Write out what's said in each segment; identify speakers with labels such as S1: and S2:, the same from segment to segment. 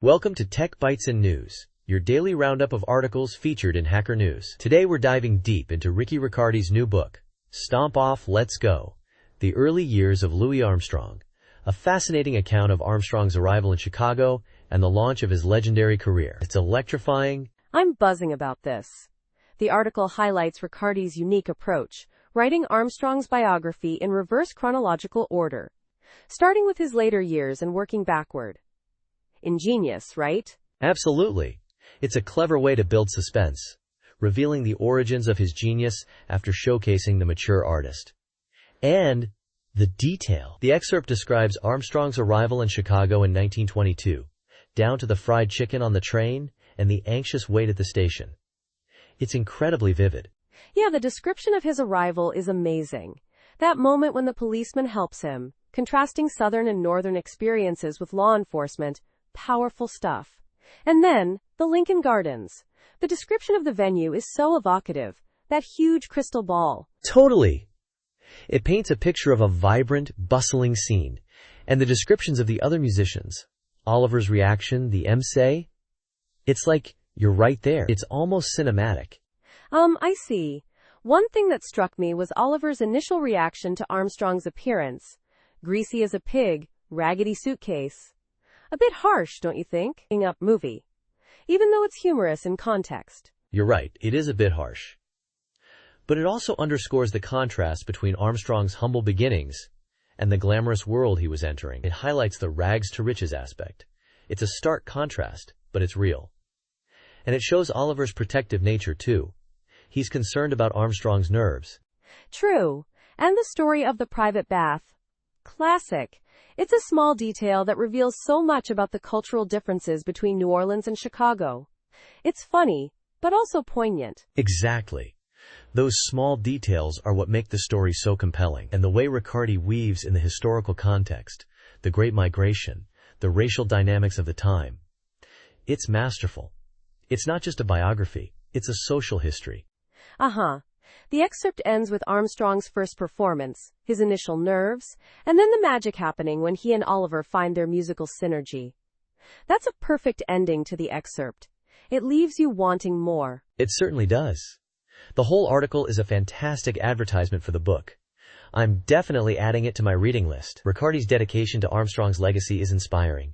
S1: Welcome to Tech Bytes and News, your daily roundup of articles featured in Hacker News. Today we're diving deep into Ricky Riccardi's new book, Stomp Off, Let's Go, The Early Years of Louis Armstrong, a fascinating account of Armstrong's arrival in Chicago and the launch of his legendary career. It's electrifying.
S2: I'm buzzing about this. The article highlights Riccardi's unique approach, writing Armstrong's biography in reverse chronological order, starting with his later years and working backward. Ingenious, right?
S1: Absolutely. It's a clever way to build suspense, revealing the origins of his genius after showcasing the mature artist. And the detail. The excerpt describes Armstrong's arrival in Chicago in 1922, down to the fried chicken on the train and the anxious wait at the station. It's incredibly vivid.
S2: Yeah, the description of his arrival is amazing. That moment when the policeman helps him, contrasting Southern and Northern experiences with law enforcement, powerful stuff. And then, the Lincoln Gardens. The description of the venue is so evocative. That huge crystal ball.
S1: Totally. It paints a picture of a vibrant, bustling scene. And the descriptions of the other musicians, Oliver's reaction, the MC, it's like you're right there. It's almost cinematic.
S2: I see. One thing that struck me was Oliver's initial reaction to Armstrong's appearance. Greasy as a pig, raggedy suitcase. A bit harsh, don't you think? Movie. Even though it's humorous in context.
S1: You're right, it is a bit harsh. But it also underscores the contrast between Armstrong's humble beginnings and the glamorous world he was entering. It highlights the rags to riches aspect. It's a stark contrast, but it's real. And it shows Oliver's protective nature, too. He's concerned about Armstrong's nerves.
S2: True. And the story of the private bath. Classic. It's a small detail that reveals so much about the cultural differences between New Orleans and Chicago. It's funny, but also poignant.
S1: Exactly. Those small details are what make the story so compelling. And the way Riccardi weaves in the historical context, the Great Migration, the racial dynamics of the time. It's masterful. It's not just a biography, it's a social history.
S2: The excerpt ends with Armstrong's first performance, his initial nerves, and then the magic happening when he and Oliver find their musical synergy. That's a perfect ending to the excerpt. It leaves you wanting more.
S1: It certainly does. The whole article is a fantastic advertisement for the book. I'm definitely adding it to my reading list. Riccardi's dedication to Armstrong's legacy is inspiring.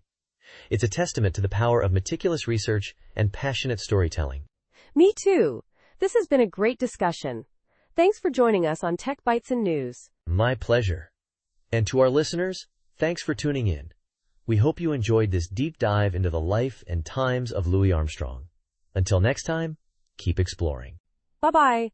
S1: It's a testament to the power of meticulous research and passionate storytelling.
S2: Me too. This has been a great discussion. Thanks for joining us on Tech Bytes and News.
S1: My pleasure. And to our listeners, thanks for tuning in. We hope you enjoyed this deep dive into the life and times of Louis Armstrong. Until next time, keep exploring.
S2: Bye-bye.